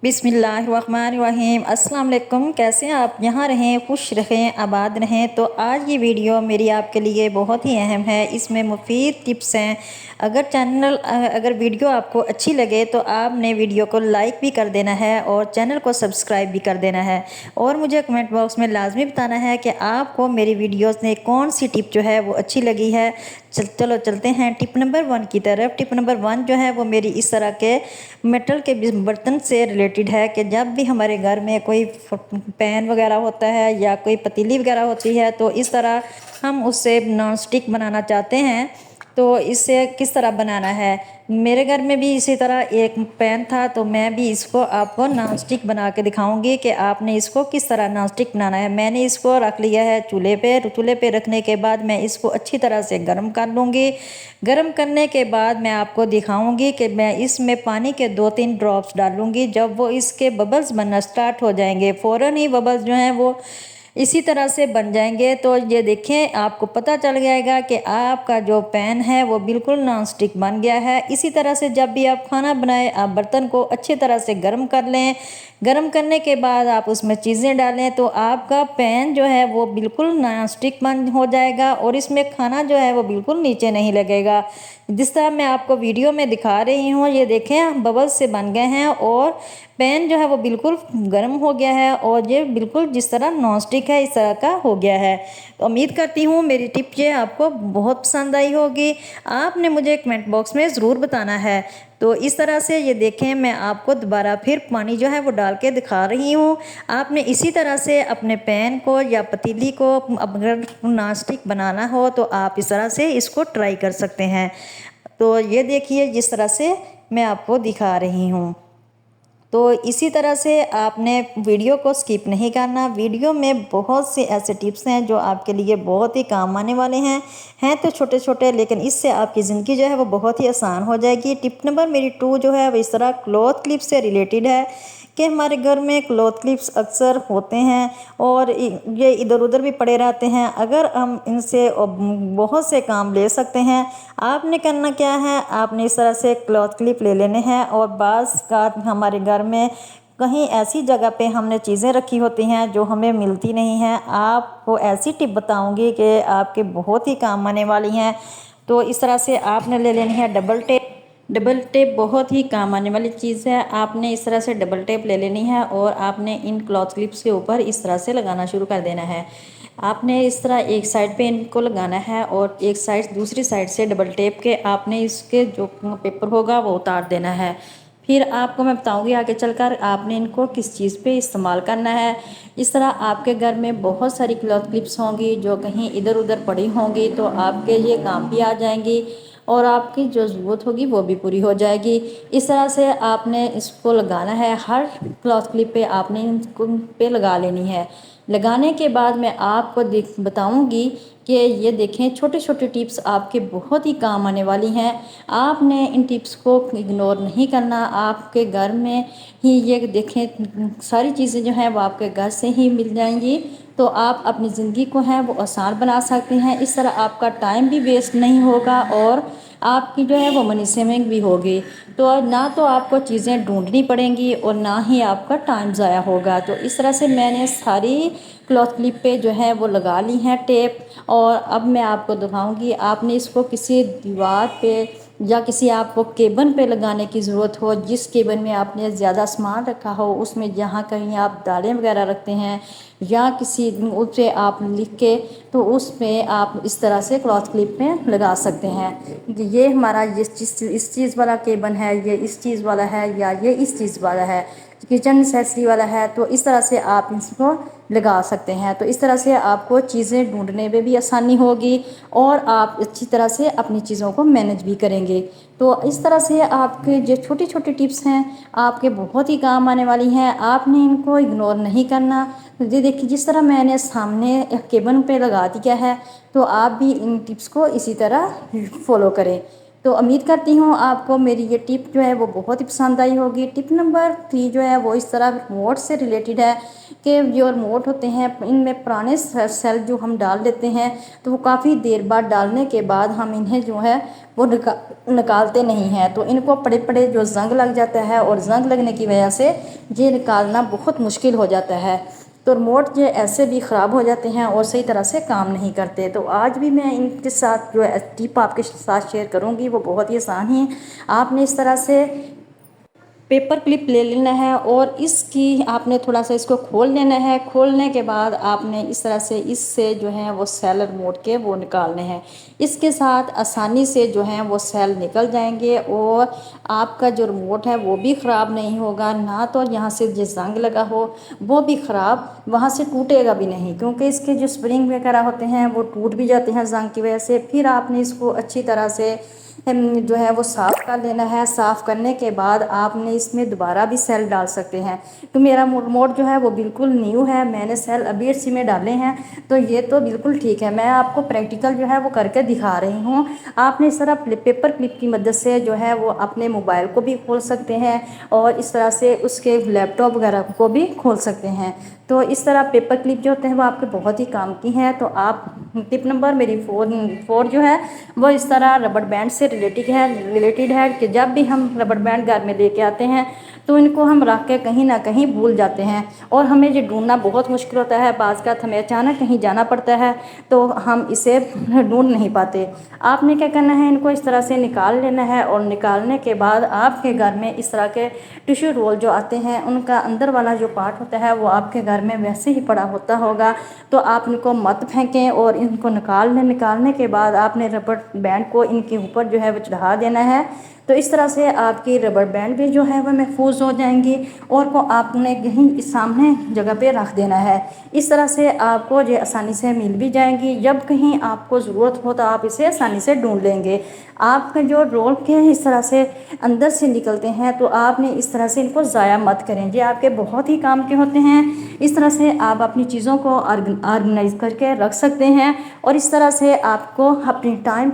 बिस्मिल्लाहिर्रहमानिर्रहीम। अस्सलाम वालेकुम। कैसे हैं आप? यहाँ रहें, खुश रहें, आबाद रहें। तो आज ये वीडियो मेरी आपके लिए बहुत ही अहम है। इसमें मुफीद टिप्स हैं। अगर वीडियो आपको अच्छी लगे तो आपने वीडियो को लाइक भी कर देना है और चैनल को सब्सक्राइब भी कर देना है। और मुझे कमेंट बॉक्स में लाजमी बताना है कि आपको मेरी वीडियोस में कौन सी टिप जो है वो अच्छी लगी है। चलो चलते हैं टिप नंबर 1 की तरफ। टिप नंबर 1 जो है वो मेरी इस तरह के मेटल के बर्तन से रिलेटेड है कि जब भी हमारे घर में कोई पैन वगैरह होता है या कोई पतीली वगैरह होती है तो इस तरह हम उससे नॉन स्टिक बनाना चाहते हैं। तो इससे किस तरह बनाना है, मेरे घर में भी इसी तरह एक पैन था तो मैं भी इसको आपको नॉन स्टिक बना के दिखाऊंगी कि आपने इसको किस तरह नॉन स्टिक बनाना है। मैंने इसको रख लिया है चूल्हे पे रखने के बाद मैं इसको अच्छी तरह से गर्म कर लूँगी। गर्म करने के बाद मैं आपको दिखाऊंगी कि मैं इसमें पानी के 2-3 ड्रॉप्स डालूंगी। जब वो इसके बबल्स बनना स्टार्ट हो जाएंगे, फ़ौरन ही बबल्स जो हैं वो इसी तरह से बन जाएंगे। तो ये देखें, आपको पता चल जाएगा कि आपका जो पैन है वो बिल्कुल नॉन स्टिक बन गया है। इसी तरह से जब भी आप खाना बनाएं, आप बर्तन को अच्छी तरह से गर्म कर लें। गर्म करने के बाद आप उसमें चीज़ें डालें तो आपका पैन जो है वो बिल्कुल नॉन स्टिक बन हो जाएगा और इसमें खाना जो है वो बिल्कुल नीचे नहीं लगेगा। जिस तरह मैं आपको वीडियो में दिखा रही हूँ, ये देखें बबल्स से बन गए हैं और पैन जो है वो बिल्कुल गर्म हो गया है और ये बिल्कुल जिस तरह नॉन स्टिक है इस तरह का हो गया है। तो उम्मीद करती हूँ मेरी टिप ये आपको बहुत पसंद आई होगी। आपने मुझे कमेंट बॉक्स में ज़रूर बताना है। तो इस तरह से ये देखें, मैं आपको दोबारा फिर पानी जो है वो डाल के दिखा रही हूँ। आपने इसी तरह से अपने पैन को या पतीली को अगर नॉन स्टिक बनाना हो तो आप इस तरह से इसको ट्राई कर सकते हैं। तो ये देखिए जिस तरह से मैं आपको दिखा रही हूँ। तो इसी तरह से आपने वीडियो को स्किप नहीं करना। वीडियो में बहुत से ऐसे टिप्स हैं जो आपके लिए बहुत ही काम आने वाले हैं तो छोटे छोटे, लेकिन इससे आपकी ज़िंदगी जो है वो बहुत ही आसान हो जाएगी। टिप नंबर मेरी 2 जो है वो इस तरह क्लॉथ क्लिप से रिलेटेड है कि हमारे घर में क्लॉथ क्लिप्स अक्सर होते हैं और ये इधर उधर भी पड़े रहते हैं। अगर हम इनसे बहुत से काम ले सकते हैं। आपने करना क्या है, आपने इस तरह से क्लॉथ क्लिप ले लेने हैं और बाज़ का हमारे घर में कहीं ऐसी जगह पे हमने चीज़ें रखी होती हैं जो हमें मिलती नहीं हैं। आपको ऐसी टिप बताऊंगी कि आपके बहुत ही काम आने वाली हैं। तो इस तरह से आपने ले लेनी है डबल टेप। डबल टेप बहुत ही काम आने वाली चीज़ है। आपने इस तरह से डबल टेप ले लेनी है और आपने इन क्लॉथ क्लिप्स के ऊपर इस तरह से लगाना शुरू कर देना है। आपने इस तरह एक साइड पे इनको लगाना है और एक साइड दूसरी साइड से डबल टेप के आपने इसके जो पेपर होगा वो उतार देना है। फिर आपको मैं बताऊंगी आगे चलकर आपने इनको किस चीज़ पे इस्तेमाल करना है। इस तरह आपके घर में बहुत सारी क्लॉथ क्लिप्स होंगी जो कहीं इधर उधर पड़ी होंगी तो आपके ये काम भी आ जाएंगी और आपकी जो ज़रूरत होगी वो भी पूरी हो जाएगी। इस तरह से आपने इसको लगाना है। हर क्लॉथ क्लिप पे आपने इनको पे लगा लेनी है। लगाने के बाद मैं आपको बताऊंगी कि ये देखें छोटे छोटे टिप्स आपके बहुत ही काम आने वाली हैं। आपने इन टिप्स को इग्नोर नहीं करना। आपके घर में ही ये देखें सारी चीज़ें जो हैं वो आपके घर से ही मिल जाएंगी। तो आप अपनी ज़िंदगी को है वो आसान बना सकते हैं। इस तरह आपका टाइम भी वेस्ट नहीं होगा और आपकी जो है वो मनी सेविंग भी होगी। तो ना तो आपको चीज़ें ढूंढनी पड़ेंगी और ना ही आपका टाइम ज़ाया होगा। तो इस तरह से मैंने सारी क्लॉथ क्लिप पे जो है वो लगा ली हैं टेप और अब मैं आपको दिखाऊंगी। आपने इसको किसी दीवार पे या किसी आपको केबन पे लगाने की ज़रूरत हो, जिस केबन में आपने ज़्यादा सामान रखा हो, उसमें जहाँ कहीं आप दालें वगैरह रखते हैं या किसी उस पर आप लिख के तो उसमें आप इस तरह से क्लॉथ क्लिप में लगा सकते हैं। ये हमारा इस चीज़ वाला केबन है, ये इस चीज़ वाला है या ये इस चीज़ वाला है, किचन एक्सेसरी वाला है। तो इस तरह से आप इसको लगा सकते हैं। तो इस तरह से आपको चीज़ें ढूंढने में भी आसानी होगी और आप अच्छी तरह से अपनी चीज़ों को मैनेज भी करेंगे। तो इस तरह से आपके जो छोटी छोटी टिप्स हैं आपके बहुत ही काम आने वाली हैं। आपने इनको इग्नोर नहीं करना। ये देखिए जिस तरह मैंने सामने केबन पे लगा दिया है तो आप भी इन टिप्स को इसी तरह फॉलो करें। तो उम्मीद करती हूँ आपको मेरी ये टिप जो है वो बहुत ही पसंद आई होगी। टिप नंबर 3 जो है वो इस तरह रिमोट से रिलेटेड है कि जो रिमोट होते हैं इनमें पुराने सेल जो हम डाल देते हैं तो वो काफ़ी देर बाद डालने के बाद हम इन्हें जो है वो निकालते नहीं हैं, तो इनको पड़े पड़े जो जंग लग जाता है और जंग लगने की वजह से ये निकालना बहुत मुश्किल हो जाता है। तो रिमोट जो ऐसे भी ख़राब हो जाते हैं और सही तरह से काम नहीं करते। तो आज भी मैं इनके साथ जो टिप आपके साथ शेयर करूंगी वो बहुत ही आसान है। आपने इस तरह से पेपर क्लिप ले लेना है और इसकी आपने थोड़ा सा इसको खोल लेना है। खोलने के बाद आपने इस तरह से इससे जो है वो सेल रिमोट के वो निकालने हैं। इसके साथ आसानी से जो है वो सेल निकल जाएंगे और आपका जो रिमोट है वो भी ख़राब नहीं होगा, ना तो यहाँ से जो जंग लगा हो वो भी ख़राब वहाँ से टूटेगा भी नहीं, क्योंकि इसके जो स्प्रिंग वगैरह होते हैं वो टूट भी जाते हैं जंग की वजह से। फिर आपने इसको अच्छी तरह से जो है वो साफ़ कर लेना है। साफ़ करने के बाद आपने इसमें दोबारा भी सेल डाल सकते हैं। तो मेरा रिमोट जो है वो बिल्कुल न्यू है, मैंने सेल अभी इसी में डाले हैं, तो ये तो बिल्कुल ठीक है। मैं आपको प्रैक्टिकल जो है वो करके दिखा रही हूँ। आपने इस तरह पेपर क्लिप की मदद से जो है वो अपने मोबाइल को भी खोल सकते हैं और इस तरह से उसके लैपटॉप वगैरह को भी खोल सकते हैं। तो इस तरह पेपर क्लिप जो होते हैं वो आपके बहुत ही काम की हैं। तो आप टिप नंबर मेरी फोर जो है वो इस तरह रबड़ बैंड से रिलेटेड है कि जब भी हम रबड़ बैंड घर में लेके आते हैं तो इनको हम रख के कहीं ना कहीं भूल जाते हैं और हमें ये ढूंढना बहुत मुश्किल होता है। बाज़ का हमें अचानक कहीं जाना पड़ता है तो हम इसे ढूंढ नहीं पाते। आपने क्या करना है, इनको इस तरह से निकाल लेना है और निकालने के बाद आपके घर में इस तरह के टिश्यू रोल जो आते हैं उनका अंदर वाला जो पार्ट होता है वो आपके घर में वैसे ही पड़ा होता होगा, तो आप इनको मत फेंकें और इनको निकालने के बाद आपने रबड़ बैंड को इनके ऊपर जो है वो चढ़ा देना है। तो इस तरह से आपकी रबड़ बैंड भी जो है वह महफूज हो जाएंगी और को आपने कहीं सामने जगह पे रख देना है। इस तरह से आपको ये आसानी से मिल भी जाएंगी। जब कहीं आपको ज़रूरत हो तो आप इसे आसानी से ढूंढ लेंगे। आपके जो रोल के इस तरह से अंदर से निकलते हैं तो आपने इस तरह से इनको ज़ाया मत करें, ये आपके बहुत ही काम के होते हैं। इस तरह से आप अपनी चीज़ों को ऑर्गेनाइज करके रख सकते हैं और इस तरह से आपको अपनी टाइम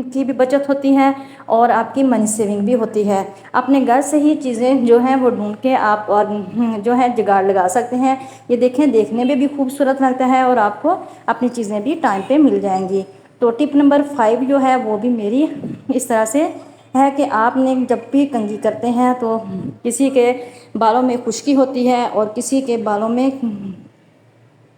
की भी बचत होती है और आपकी मनी सेविंग भी होती है। अपने घर से ही चीज़ें जो हैं वो ढूंढ के आप और जो है जुगाड़ लगा सकते हैं। ये देखें, देखने में भी खूबसूरत लगता है और आपको अपनी चीज़ें भी टाइम पे मिल जाएंगी। तो टिप नंबर 5 जो है वो भी मेरी इस तरह से है कि आपने जब भी कंघी करते हैं तो किसी के बालों में खुश्की होती है और किसी के बालों में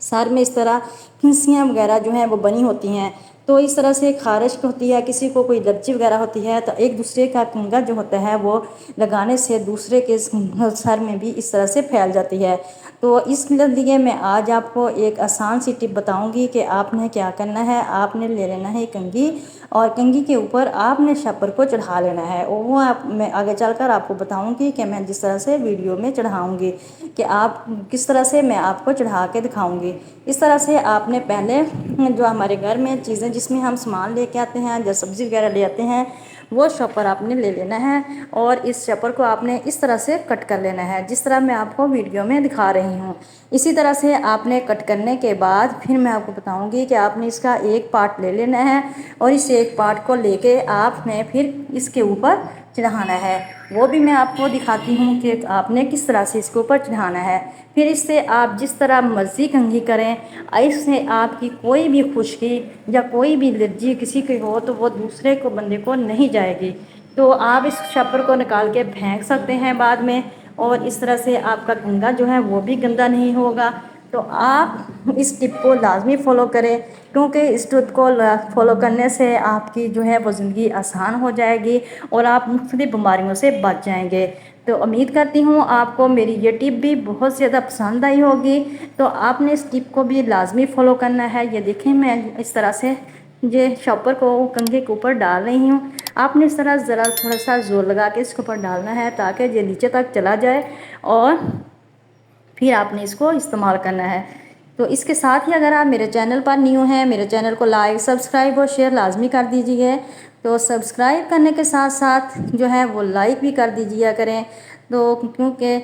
सर में इस तरह खिंसियाँ वगैरह जो हैं वो बनी होती हैं, तो इस तरह से खारिश होती है, किसी को कोई एलर्जी वगैरह होती है तो एक दूसरे का कंघा जो होता है वो लगाने से दूसरे के सर में भी इस तरह से फैल जाती है। तो इसलिए मैं आज आपको एक आसान सी टिप बताऊंगी कि आपने क्या करना है। आपने ले लेना है कंघी और कंघी के ऊपर आपने शपर को चढ़ा लेना है और वो मैं आगे चलकर आपको बताऊंगी कि मैं जिस तरह से वीडियो में चढ़ाऊंगी कि आप किस तरह से मैं आपको चढ़ा के दिखाऊंगी। इस तरह से आपने पहले जो हमारे घर में चीज़ें जिसमें हम सामान लेके आते हैं, जो सब्ज़ी वगैरह ले आते हैं, वो शॉपर आपने ले लेना है और इस शॉपर को आपने इस तरह से कट कर लेना है जिस तरह मैं आपको वीडियो में दिखा रही हूँ। इसी तरह से आपने कट करने के बाद फिर मैं आपको बताऊंगी कि आपने इसका एक पार्ट ले लेना है और इस एक पार्ट को लेके आपने फिर इसके ऊपर चढ़ाना है। वो भी मैं आपको दिखाती हूँ कि आपने किस तरह से इसके ऊपर चढ़ाना है। फिर इससे आप जिस तरह मर्ज़ी कंघी करें, इससे आपकी कोई भी खुश्की या कोई भी एलर्जी किसी की हो तो वो दूसरे को बंदे को नहीं जाएगी। तो आप इस शपर को निकाल के फेंक सकते हैं बाद में और इस तरह से आपका कंघा जो है वो भी गंदा नहीं होगा। तो आप इस टिप को लाजमी फ़ॉलो करें क्योंकि इस टिप को फॉलो करने से आपकी जो है वो ज़िंदगी आसान हो जाएगी और आप मुख्तलिफ बीमारियों से बच जाएंगे। तो उम्मीद करती हूँ आपको मेरी ये टिप भी बहुत ज़्यादा पसंद आई होगी। तो आपने इस टिप को भी लाजमी फ़ॉलो करना है। ये देखें, मैं इस तरह से ये शॉपर को कंघे के ऊपर डाल रही हूँ। आपने इस तरह ज़रा थोड़ा सा ज़ोर लगा के इसके ऊपर डालना है ताकि ये नीचे तक चला जाए और फिर आपने इसको इस्तेमाल करना है। तो इसके साथ ही अगर आप मेरे चैनल पर न्यू हैं, मेरे चैनल को लाइक, सब्सक्राइब और शेयर लाजमी कर दीजिए। तो सब्सक्राइब करने के साथ साथ जो है वो लाइक भी कर दीजिए करें, तो क्योंकि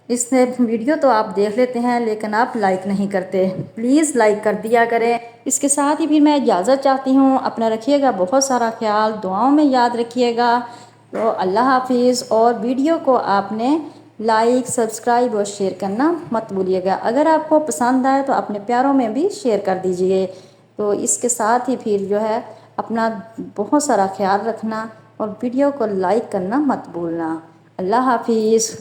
इसने वीडियो तो आप देख लेते हैं लेकिन आप लाइक नहीं करते। प्लीज़ लाइक कर दिया करें। इसके साथ ही फिर मैं इजाज़त चाहती हूँ। अपना रखिएगा बहुत सारा ख्याल, दुआओं में याद रखिएगा। तो अल्लाह हाफिज़। और वीडियो को आपने लाइक, सब्सक्राइब और शेयर करना मत भूलिएगा। अगर आपको पसंद आए तो अपने प्यारों में भी शेयर कर दीजिए। तो इसके साथ ही फिर जो है अपना बहुत सारा ख्याल रखना और वीडियो को लाइक करना मत भूलना। अल्लाह हाफिज़।